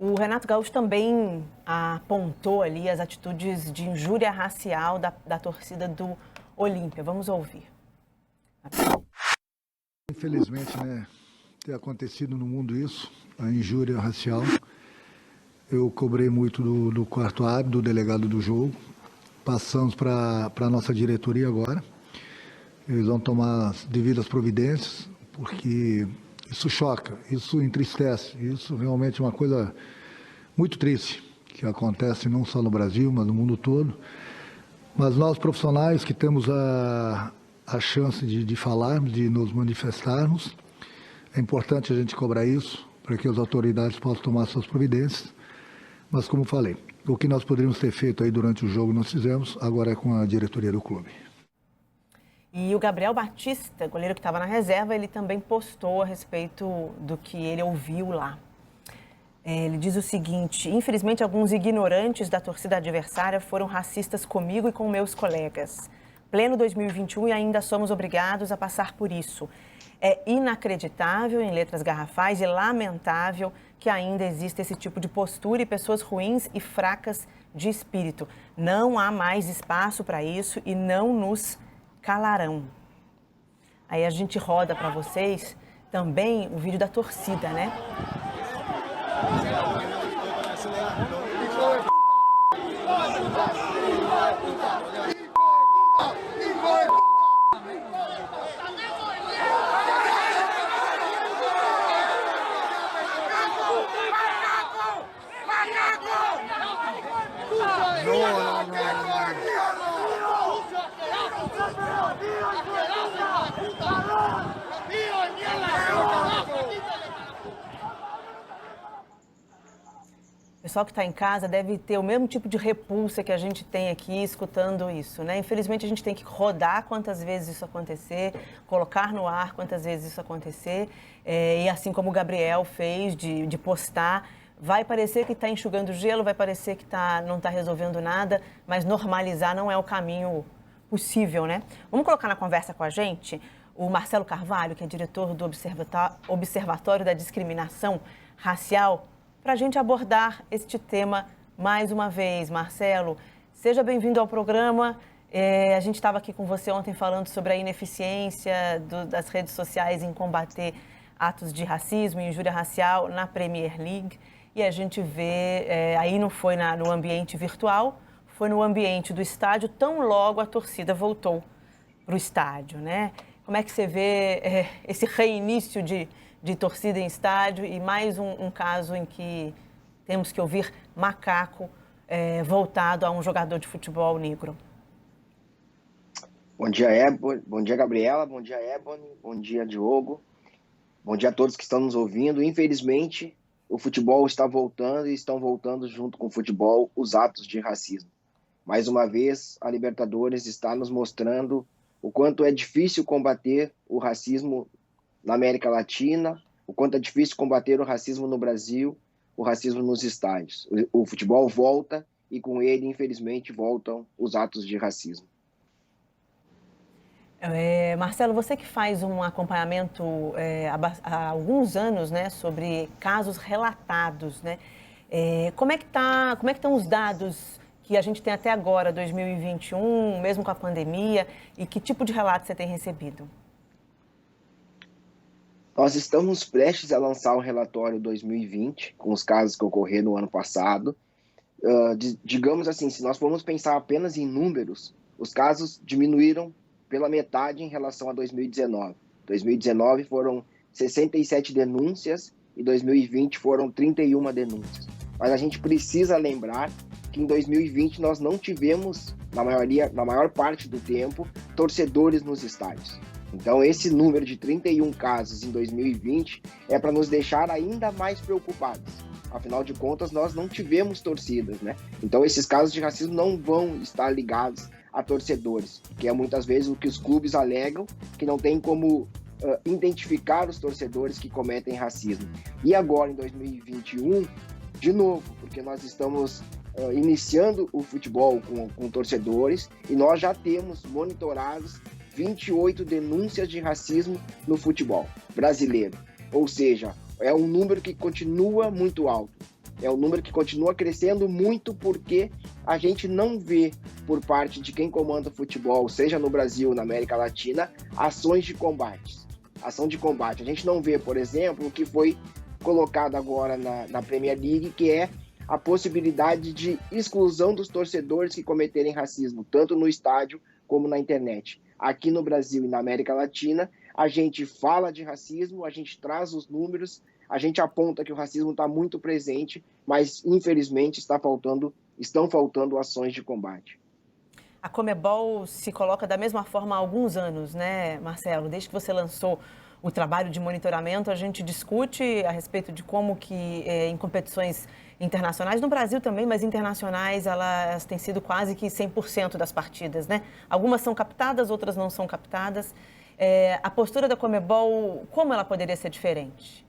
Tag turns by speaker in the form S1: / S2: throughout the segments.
S1: O Renato Gaúcho também apontou ali as atitudes de injúria racial da torcida do Olímpia. Vamos ouvir.
S2: Infelizmente, ter acontecido no mundo isso, a injúria racial. Eu cobrei muito do quarto árbitro, do delegado do jogo. Passamos para a nossa diretoria agora. Eles vão tomar as devidas providências, porque isso choca, isso entristece. Isso realmente é uma coisa muito triste, que acontece não só no Brasil, mas no mundo todo. Mas nós, profissionais, que temos a chance de falarmos, de nos manifestarmos, é importante a gente cobrar isso, para que as autoridades possam tomar suas providências. Mas, como falei, o que nós poderíamos ter feito aí durante o jogo nós fizemos, agora é com a diretoria do clube.
S1: E o Gabriel Batista, goleiro que estava na reserva, ele também postou a respeito do que ele ouviu lá. Ele diz o seguinte: infelizmente, alguns ignorantes da torcida adversária foram racistas comigo e com meus colegas. Pleno 2021 e ainda somos obrigados a passar por isso. É inacreditável, em letras garrafais, e lamentável que ainda exista esse tipo de postura e pessoas ruins e fracas de espírito. Não há mais espaço para isso e não nos calarão. Aí a gente roda para vocês também o vídeo da torcida, né? O pessoal que está em casa deve ter o mesmo tipo de repulsa que a gente tem aqui escutando isso, né? Infelizmente, a gente tem que rodar quantas vezes isso acontecer, colocar no ar quantas vezes isso acontecer. E assim como o Gabriel fez de postar, vai parecer que está enxugando gelo, vai parecer que não está resolvendo nada, mas normalizar não é o caminho possível, né? Vamos colocar na conversa com a gente o Marcelo Carvalho, que é diretor do Observatório da Discriminação Racial, para a gente abordar este tema mais uma vez. Marcelo, seja bem-vindo ao programa. A gente estava aqui com você ontem falando sobre a ineficiência das redes sociais em combater atos de racismo e injúria racial na Premier League. E a gente vê, aí não foi no ambiente virtual, foi no ambiente do estádio, tão logo a torcida voltou para o estádio, né? Como é que você vê esse reinício de torcida em estádio e mais um caso em que temos que ouvir macaco voltado a um jogador de futebol negro?
S3: Bom dia, bom dia, Gabriela, bom dia, Ebony, bom dia, Diogo, bom dia a todos que estão nos ouvindo. Infelizmente, o futebol está voltando e estão voltando junto com o futebol os atos de racismo. Mais uma vez, a Libertadores está nos mostrando o quanto é difícil combater o racismo na América Latina, o quanto é difícil combater o racismo no Brasil, o racismo nos estádios. O futebol volta e com ele, infelizmente, voltam os atos de racismo.
S1: Marcelo, você que faz um acompanhamento há alguns anos, né, sobre casos relatados, né? Como é que estão os dados que a gente tem até agora, 2021, mesmo com a pandemia, e que tipo de relato você tem recebido?
S3: Nós estamos prestes a lançar o relatório 2020, com os casos que ocorreram no ano passado. Digamos assim, se nós formos pensar apenas em números, os casos diminuíram pela metade em relação a 2019. 2019 foram 67 denúncias e 2020 foram 31 denúncias. Mas a gente precisa lembrar que em 2020 nós não tivemos, na maior parte do tempo, torcedores nos estádios. Então esse número de 31 casos em 2020 é para nos deixar ainda mais preocupados. Afinal de contas, nós não tivemos torcidas, né? Então esses casos de racismo não vão estar ligados a torcedores, que é muitas vezes o que os clubes alegam, que não tem como identificar os torcedores que cometem racismo. E agora, em 2021, de novo, porque nós estamos iniciando o futebol com torcedores e nós já temos monitorados 28 denúncias de racismo no futebol brasileiro. Ou seja, É um número que continua muito alto. É um número que continua crescendo muito porque a gente não vê, por parte de quem comanda o futebol, seja no Brasil ou na América Latina, ações de combate. Ação de combate. A gente não vê, por exemplo, o que foi colocado agora na Premier League, que é a possibilidade de exclusão dos torcedores que cometerem racismo, tanto no estádio como na internet. Aqui no Brasil e na América Latina, a gente fala de racismo, a gente traz os números, a gente aponta que o racismo está muito presente, mas infelizmente estão faltando ações de combate.
S1: A Conmebol se coloca da mesma forma há alguns anos, né, Marcelo? Desde que você lançou o trabalho de monitoramento, a gente discute a respeito de como que em competições internacionais, no Brasil também, mas internacionais, elas têm sido quase que 100% das partidas, né? Algumas são captadas, outras não são captadas. A postura da Conmebol, como ela poderia ser diferente?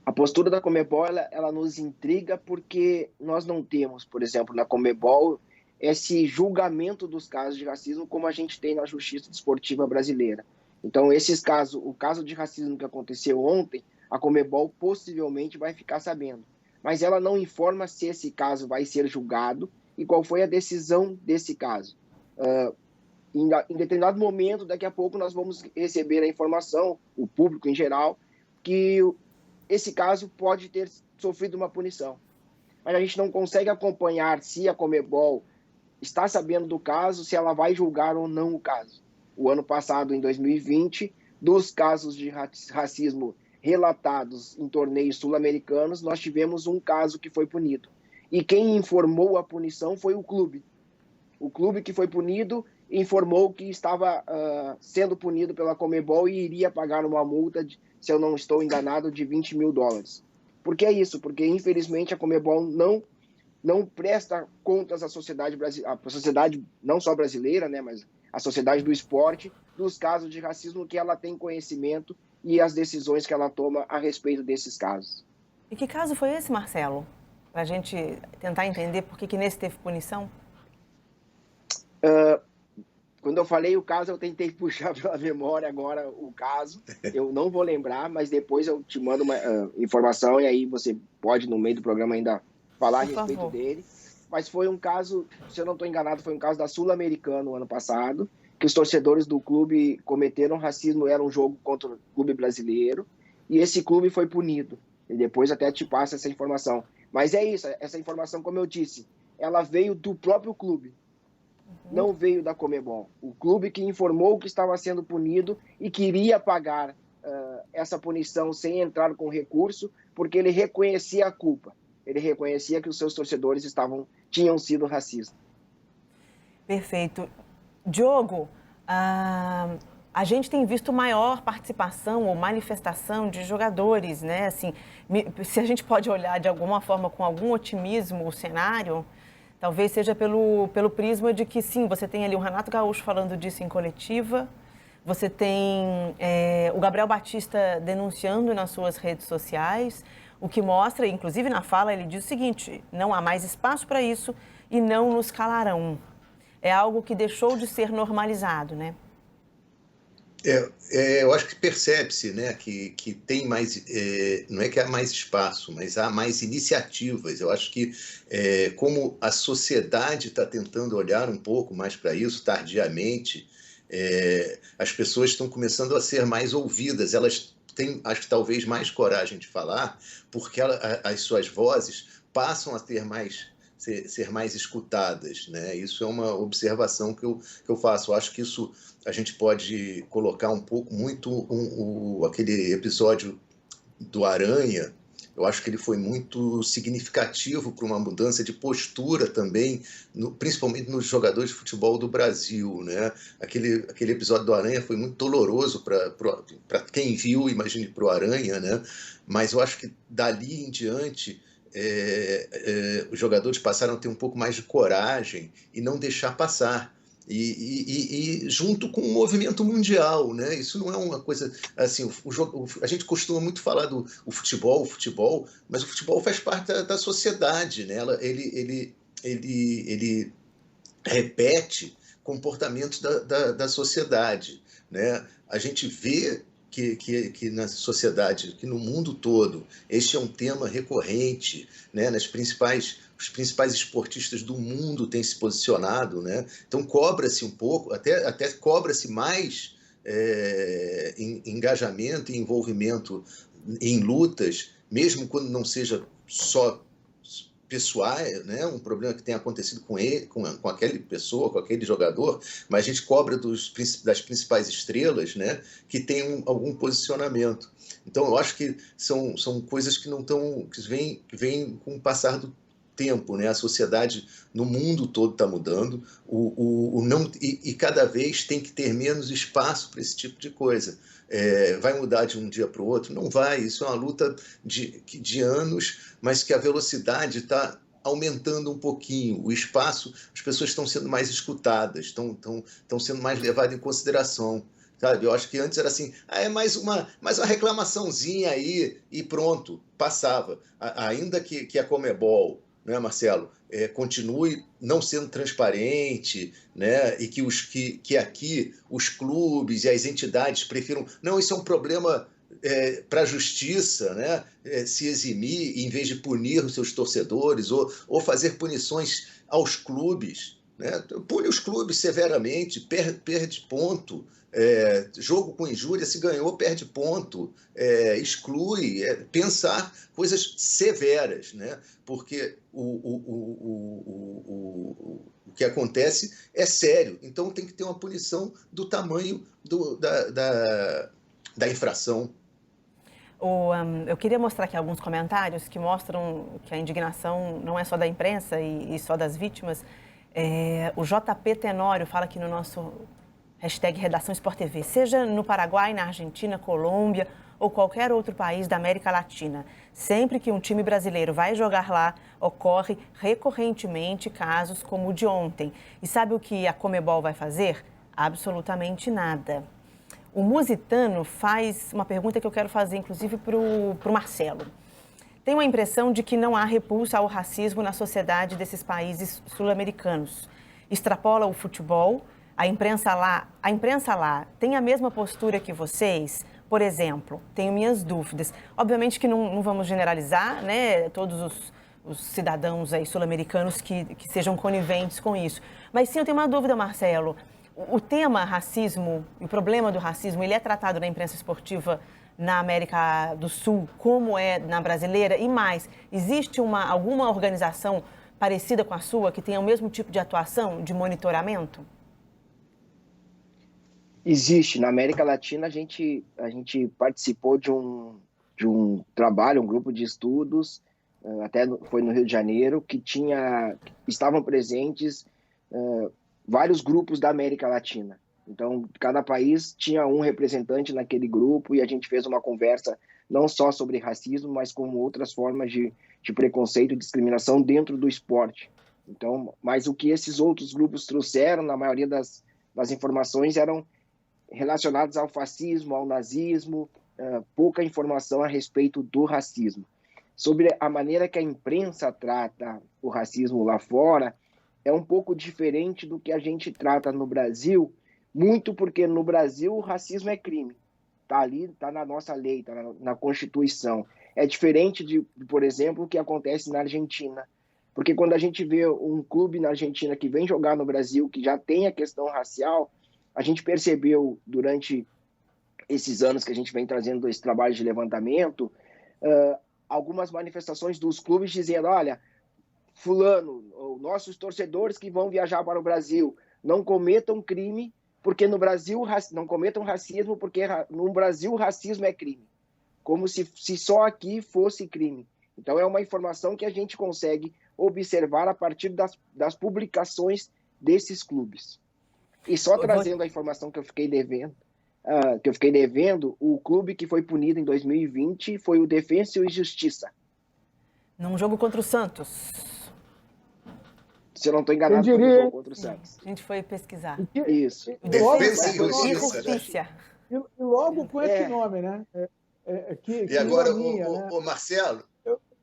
S3: A postura da Conmebol, ela nos intriga porque nós não temos, por exemplo, na Conmebol, esse julgamento dos casos de racismo como a gente tem na Justiça Desportiva Brasileira. Então, o caso de racismo que aconteceu ontem, a Conmebol possivelmente vai ficar sabendo. Mas ela não informa se esse caso vai ser julgado e qual foi a decisão desse caso. Em determinado momento, daqui a pouco, nós vamos receber a informação, o público em geral, que esse caso pode ter sofrido uma punição. Mas a gente não consegue acompanhar se a Conmebol está sabendo do caso, se ela vai julgar ou não o caso. O ano passado, em 2020, dos casos de racismo relatados em torneios sul-americanos, nós tivemos um caso que foi punido. E quem informou a punição foi o clube. O clube que foi punido informou que estava sendo punido pela Conmebol e iria pagar uma multa, se eu não estou enganado, de $20 mil. Por que isso? Porque, infelizmente, a Conmebol não presta contas à sociedade brasileira, à sociedade não só brasileira, né, mas a sociedade do esporte, dos casos de racismo que ela tem conhecimento e as decisões que ela toma a respeito desses casos.
S1: E que caso foi esse, Marcelo? Para a gente tentar entender por que nesse teve punição?
S3: Quando eu falei o caso, eu tentei puxar pela memória agora o caso. Eu não vou lembrar, mas depois eu te mando uma informação e aí você pode, no meio do programa, ainda falar a respeito dele. Mas foi um caso, se eu não estou enganado, foi um caso da Sul-Americana no ano passado, que os torcedores do clube cometeram racismo, era um jogo contra o clube brasileiro, e esse clube foi punido. E depois até te passo essa informação. Mas é isso, essa informação, como eu disse, ela veio do próprio clube, não veio da Conmebol. O clube que informou que estava sendo punido e queria pagar essa punição sem entrar com recurso, porque ele reconhecia a culpa. Ele reconhecia que os seus torcedores tinham sido racistas.
S1: Perfeito. Diogo, a gente tem visto maior participação ou manifestação de jogadores, né? Assim, se a gente pode olhar de alguma forma com algum otimismo o cenário, talvez seja pelo prisma de que, sim, você tem ali o Renato Gaúcho falando disso em coletiva, você tem o Gabriel Batista denunciando nas suas redes sociais, o que mostra, inclusive na fala, ele diz o seguinte: não há mais espaço para isso e não nos calarão. É algo que deixou de ser normalizado, né?
S4: Eu acho que percebe-se, né, que tem mais, não é que há mais espaço, mas há mais iniciativas. Eu acho que como a sociedade está tentando olhar um pouco mais para isso, tardiamente, as pessoas estão começando a ser mais ouvidas, elas têm, acho que talvez, mais coragem de falar, porque as suas vozes passam a ter ser mais escutadas, né? Isso é uma observação que eu faço. Eu acho que isso a gente pode colocar um pouco aquele episódio do Aranha. Eu acho que ele foi muito significativo para uma mudança de postura também, principalmente nos jogadores de futebol do Brasil, né? Aquele episódio do Aranha foi muito doloroso para quem viu, imagine para o Aranha, né? Mas eu acho que dali em diante os jogadores passaram a ter um pouco mais de coragem e não deixar passar. E junto com o movimento mundial, né? Isso não é uma coisa assim. A gente costuma muito falar do futebol, mas o futebol faz parte da sociedade, né? Ele repete comportamentos da sociedade, né? A gente vê que na sociedade, que no mundo todo, este é um tema recorrente, né? Os principais esportistas do mundo têm se posicionado, né? Então cobra-se um pouco, até cobra-se mais engajamento e envolvimento em lutas, mesmo quando não seja só pessoal, né? Um problema que tenha acontecido com ele, com aquela pessoa, com aquele jogador, mas a gente cobra das principais estrelas, né? Que tem algum posicionamento. Então, eu acho que são coisas que não estão, que vêm com o passar do tempo, né? A sociedade no mundo todo está mudando, e cada vez tem que ter menos espaço para esse tipo de coisa. Vai mudar de um dia para o outro? Não vai, isso é uma luta de anos, mas que a velocidade está aumentando um pouquinho, o espaço, as pessoas estão sendo mais escutadas, estão sendo mais levadas em consideração. Sabe? Eu acho que antes era assim, é mais uma reclamaçãozinha aí e pronto, passava. Ainda que a Conmebol, né, Marcelo, continue não sendo transparente, né, e que aqui os clubes e as entidades prefiram... Não, isso é um problema para a justiça, né, se eximir em vez de punir os seus torcedores ou fazer punições aos clubes. Né? Pune os clubes severamente, perde ponto. Jogo com injúria, se ganhou, perde ponto, exclui, pensar coisas severas, né? Porque o que acontece é sério, então tem que ter uma punição do tamanho da infração.
S1: Eu queria mostrar aqui alguns comentários que mostram que a indignação não é só da imprensa e só das vítimas. O JP Tenório fala aqui no nosso hashtag Redação Sport TV, seja no Paraguai, na Argentina, Colômbia ou qualquer outro país da América Latina. Sempre que um time brasileiro vai jogar lá, ocorre recorrentemente casos como o de ontem. E sabe o que a Conmebol vai fazer? Absolutamente nada. O Musitano faz uma pergunta que eu quero fazer, inclusive, para o Marcelo. Tenho a impressão de que não há repulsa ao racismo na sociedade desses países sul-americanos. Extrapola o futebol. A imprensa lá tem a mesma postura que vocês? Por exemplo, tenho minhas dúvidas. Obviamente que não vamos generalizar, né, todos os cidadãos aí sul-americanos que sejam coniventes com isso. Mas sim, eu tenho uma dúvida, Marcelo. O tema racismo, o problema do racismo, ele é tratado na imprensa esportiva na América do Sul, como é na brasileira? E mais, existe alguma organização parecida com a sua que tenha o mesmo tipo de atuação, de monitoramento?
S3: Existe. Na América Latina, a gente participou de um trabalho, um grupo de estudos, até foi no Rio de Janeiro, que estavam presentes vários grupos da América Latina. Então, cada país tinha um representante naquele grupo e a gente fez uma conversa não só sobre racismo, mas como outras formas de preconceito e discriminação dentro do esporte. Então, mas o que esses outros grupos trouxeram, na maioria das informações, eram relacionados ao fascismo, ao nazismo, pouca informação a respeito do racismo. Sobre a maneira que a imprensa trata o racismo lá fora, é um pouco diferente do que a gente trata no Brasil, muito porque no Brasil o racismo é crime. Está ali, está na nossa lei, está na Constituição. É diferente de, por exemplo, o que acontece na Argentina. Porque quando a gente vê um clube na Argentina que vem jogar no Brasil, que já tem a questão racial, a gente percebeu durante esses anos que a gente vem trazendo esse trabalho de levantamento, algumas manifestações dos clubes dizendo, olha, fulano, nossos torcedores que vão viajar para o Brasil, não cometam crime, porque no Brasil, não cometam racismo, porque no Brasil o racismo é crime. Como se só aqui fosse crime. Então é uma informação que a gente consegue observar a partir das publicações desses clubes. E só trazendo a informação que eu fiquei devendo, o clube que foi punido em 2020 foi o Defensa e Justiça.
S1: Num jogo contra o Santos.
S3: Se eu não estou enganado, foi um jogo contra o Santos.
S1: A gente foi pesquisar.
S3: Isso.
S4: Defensa e
S1: Justiça.
S5: E logo com esse nome, né?
S4: E agora,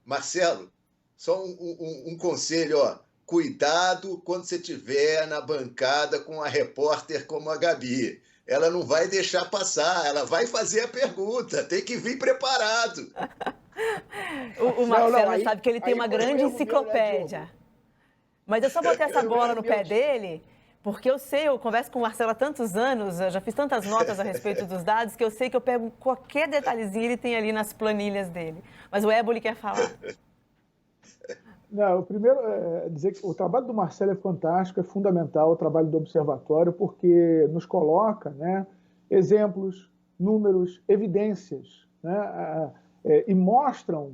S4: Marcelo, só um conselho, ó. Cuidado quando você estiver na bancada com a repórter como a Gabi. ela não vai deixar passar, ela vai fazer a pergunta, tem que vir preparado.
S1: O Marcelo
S3: aí,
S1: sabe que ele tem uma grande enciclopédia.
S3: Meu, né,
S1: mas eu só botei essa bola no pé dele, porque eu converso com o Marcelo há tantos anos, eu já fiz tantas notas a respeito dos dados, que eu sei que eu pego qualquer detalhezinho ele tem ali nas planilhas dele. Mas o Éboli quer falar.
S5: Não, o primeiro é dizer que o trabalho do Marcelo é fantástico, é fundamental o trabalho do Observatório, porque nos coloca, né, exemplos, números, evidências, né, e mostram,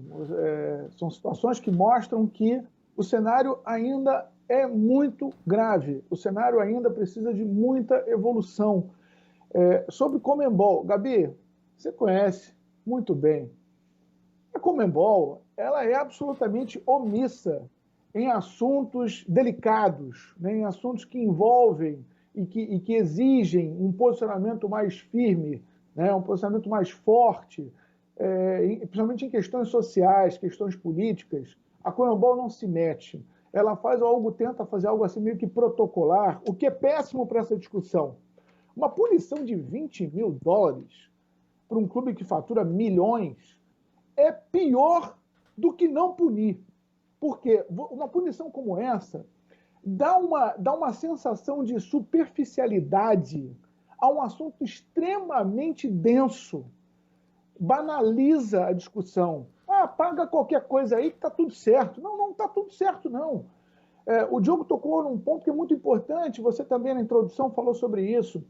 S5: são situações que mostram que o cenário ainda é muito grave, o cenário ainda precisa de muita evolução. Sobre Conmebol, Gabi, você conhece muito bem. A Conmebol, ela é absolutamente omissa em assuntos delicados, né, em assuntos que envolvem e que exigem um posicionamento mais firme, né, um posicionamento mais forte, principalmente em questões sociais, questões políticas. A Conmebol não se mete. Ela tenta fazer algo assim meio que protocolar, o que é péssimo para essa discussão. Uma punição de $20 mil para um clube que fatura milhões é pior do que não punir. Porque uma punição como essa dá uma sensação de superficialidade a um assunto extremamente denso. Banaliza a discussão. Paga qualquer coisa aí que está tudo certo. Não está tudo certo, não. O Diogo tocou num ponto que é muito importante, você também na introdução falou sobre isso.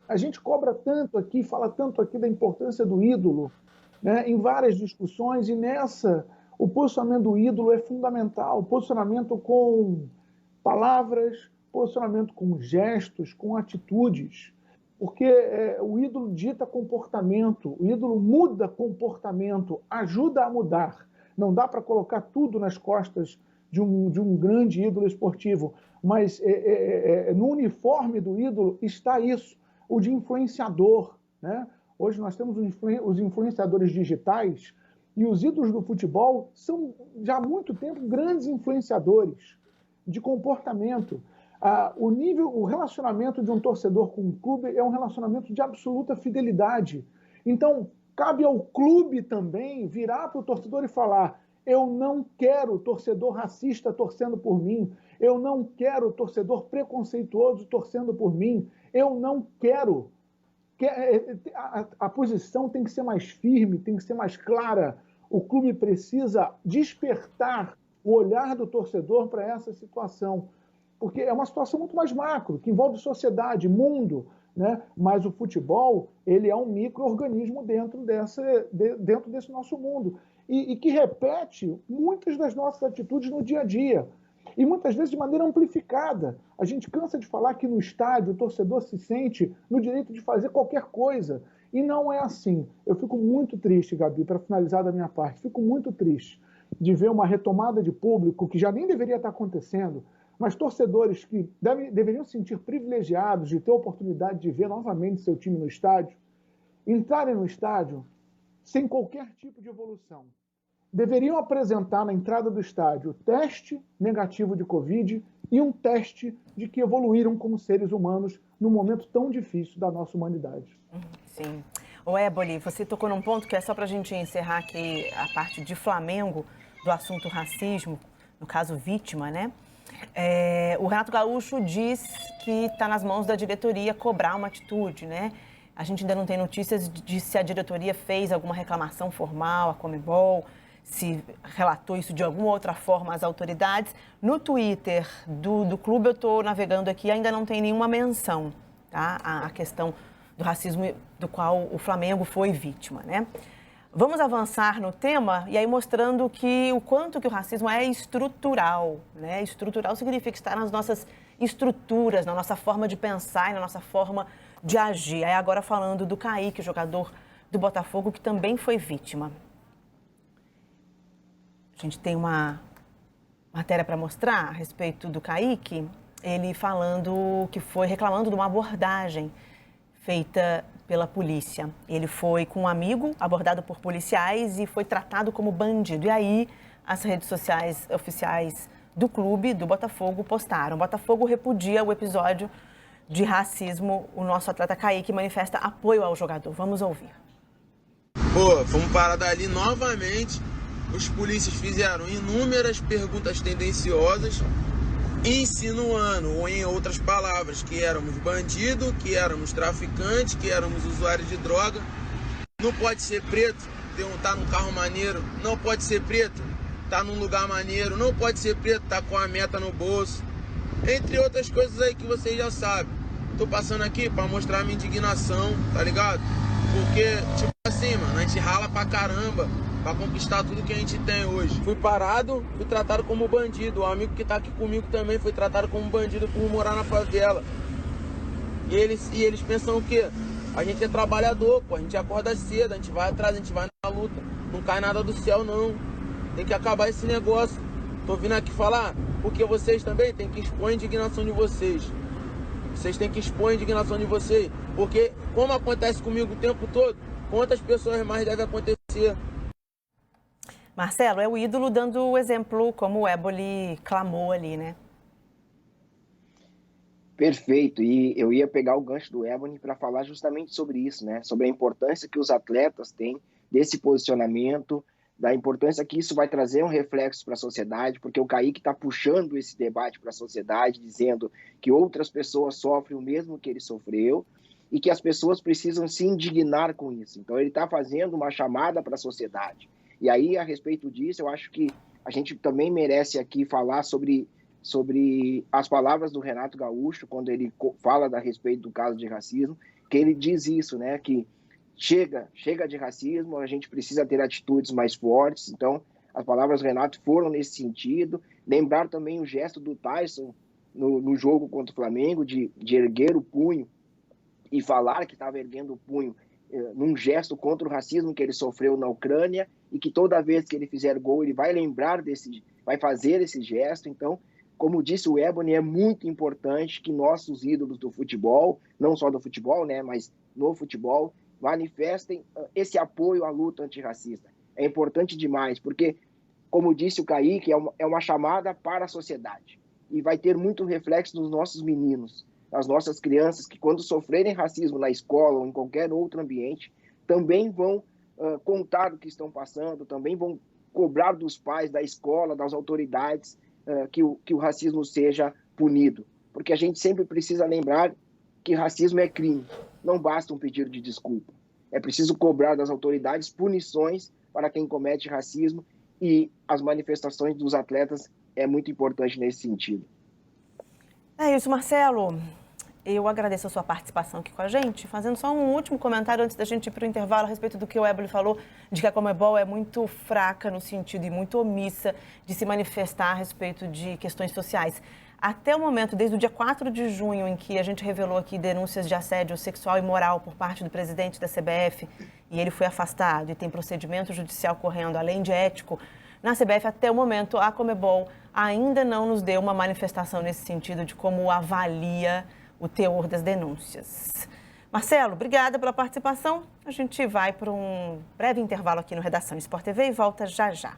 S5: A gente cobra tanto aqui, fala tanto aqui da importância do ídolo, né, em várias discussões, e nessa, o posicionamento do ídolo é fundamental. O posicionamento com palavras, posicionamento com gestos, com atitudes. Porque o ídolo dita comportamento, o ídolo muda comportamento, ajuda a mudar. Não dá para colocar tudo nas costas de um grande ídolo esportivo, mas no uniforme do ídolo está isso, o de influenciador, né? Hoje nós temos os influenciadores digitais e os ídolos do futebol são, já há muito tempo, grandes influenciadores de comportamento. O relacionamento de um torcedor com um clube é um relacionamento de absoluta fidelidade. Então, cabe ao clube também virar para o torcedor e falar: eu não quero torcedor racista torcendo por mim, eu não quero torcedor preconceituoso torcendo por mim, eu não quero. A posição tem que ser mais firme, tem que ser mais clara. O clube precisa despertar o olhar do torcedor para essa situação, porque é uma situação muito mais macro, que envolve sociedade, mundo, né? Mas o futebol, ele é um micro-organismo dentro desse nosso mundo e que repete muitas das nossas atitudes no dia a dia. E muitas vezes de maneira amplificada. A gente cansa de falar que no estádio o torcedor se sente no direito de fazer qualquer coisa. E não é assim. Eu fico muito triste, Gabi, para finalizar da minha parte, fico muito triste de ver uma retomada de público que já nem deveria estar acontecendo, mas torcedores que deveriam se sentir privilegiados de ter a oportunidade de ver novamente seu time no estádio, entrarem no estádio sem qualquer tipo de evolução. Deveriam apresentar na entrada do estádio teste negativo de Covid e um teste de que evoluíram como seres humanos num momento tão difícil da nossa humanidade.
S1: Sim. O Éboli, você tocou num ponto que é só para a gente encerrar aqui a parte de Flamengo, do assunto racismo, no caso vítima, né? O Renato Gaúcho diz que está nas mãos da diretoria cobrar uma atitude, né? A gente ainda não tem notícias de se a diretoria fez alguma reclamação formal à Conmebol, se relatou isso de alguma outra forma às autoridades. No Twitter do clube, eu estou navegando aqui, ainda não tem nenhuma menção, tá? A questão do racismo do qual o Flamengo foi vítima, né? Vamos avançar no tema e aí mostrando o quanto que o racismo é estrutural, né? Estrutural significa estar nas nossas estruturas, na nossa forma de pensar e na nossa forma de agir. Aí agora falando do Kaique, jogador do Botafogo, que também foi vítima. A gente tem uma matéria para mostrar a respeito do Kaique, ele falando que foi reclamando de uma abordagem feita pela polícia. Ele foi com um amigo abordado por policiais e foi tratado como bandido. E aí as redes sociais oficiais do clube, do Botafogo, postaram. O Botafogo repudia o episódio de racismo, o nosso atleta Kaique manifesta apoio ao jogador. Vamos ouvir.
S6: Pô, fomos parar dali novamente. Os polícias fizeram inúmeras perguntas tendenciosas, insinuando, ou em outras palavras, que éramos bandido, que éramos traficantes, que éramos usuários de droga. Não pode ser preto, tá num carro maneiro. Não pode ser preto, tá num lugar maneiro. Não pode ser preto, tá com a meta no bolso. Entre outras coisas aí que vocês já sabem. Tô passando aqui pra mostrar a minha indignação, tá ligado? Porque, tipo assim, mano, a gente rala pra caramba pra conquistar tudo que a gente tem hoje. Fui parado, fui tratado como bandido. O amigo que tá aqui comigo também foi tratado como bandido por morar na favela. E eles pensam o quê? A gente é trabalhador, pô. A gente acorda cedo, a gente vai atrás, a gente vai na luta. Não cai nada do céu, não. Tem que acabar esse negócio. Tô vindo aqui falar porque vocês também têm que expor a indignação de vocês. Vocês têm que expor a indignação de vocês. Porque, como acontece comigo o tempo todo, quantas pessoas mais devem acontecer?
S1: Marcelo, é o ídolo dando o exemplo, como o Éboli clamou ali, né?
S3: Perfeito. E eu ia pegar o gancho do Éboli para falar justamente sobre isso, né? Sobre a importância que os atletas têm desse posicionamento, da importância que isso vai trazer um reflexo para a sociedade, porque o Kaique está puxando esse debate para a sociedade, dizendo que outras pessoas sofrem o mesmo que ele sofreu e que as pessoas precisam se indignar com isso. Então, ele está fazendo uma chamada para a sociedade. E aí, a respeito disso, eu acho que a gente também merece aqui falar sobre as palavras do Renato Gaúcho, quando ele fala a respeito do caso de racismo, que ele diz isso, né, que chega de racismo, a gente precisa ter atitudes mais fortes. Então, as palavras do Renato foram nesse sentido. Lembrar também o gesto do Tyson no jogo contra o Flamengo, de erguer o punho e falar que estava erguendo o punho num gesto contra o racismo que ele sofreu na Ucrânia, e que toda vez que ele fizer gol, ele vai lembrar vai fazer esse gesto. Então, como disse o Éboli, é muito importante que nossos ídolos do futebol, não só do futebol, né, mas no futebol, manifestem esse apoio à luta antirracista. É importante demais, porque, como disse o Kaique, é uma chamada para a sociedade. E vai ter muito reflexo nos nossos meninos, nas nossas crianças, que quando sofrerem racismo na escola ou em qualquer outro ambiente, também vão contar o que estão passando, também vão cobrar dos pais, da escola, das autoridades, que o racismo seja punido. Porque a gente sempre precisa lembrar que racismo é crime. Não basta um pedido de desculpa. É preciso cobrar das autoridades punições para quem comete racismo, e as manifestações dos atletas é muito importante nesse sentido.
S1: É isso, Marcelo. Eu agradeço a sua participação aqui com a gente, fazendo só um último comentário antes da gente ir para o intervalo a respeito do que o Éboli falou, de que a Conmebol é muito fraca no sentido e muito omissa de se manifestar a respeito de questões sociais. Até o momento, desde o dia 4 de junho, em que a gente revelou aqui denúncias de assédio sexual e moral por parte do presidente da CBF, e ele foi afastado e tem procedimento judicial correndo, além de ético, na CBF, até o momento, a Conmebol ainda não nos deu uma manifestação nesse sentido de como avalia o teor das denúncias. Marcelo, obrigada pela participação. A gente vai para um breve intervalo aqui no Redação Sport TV e volta já já.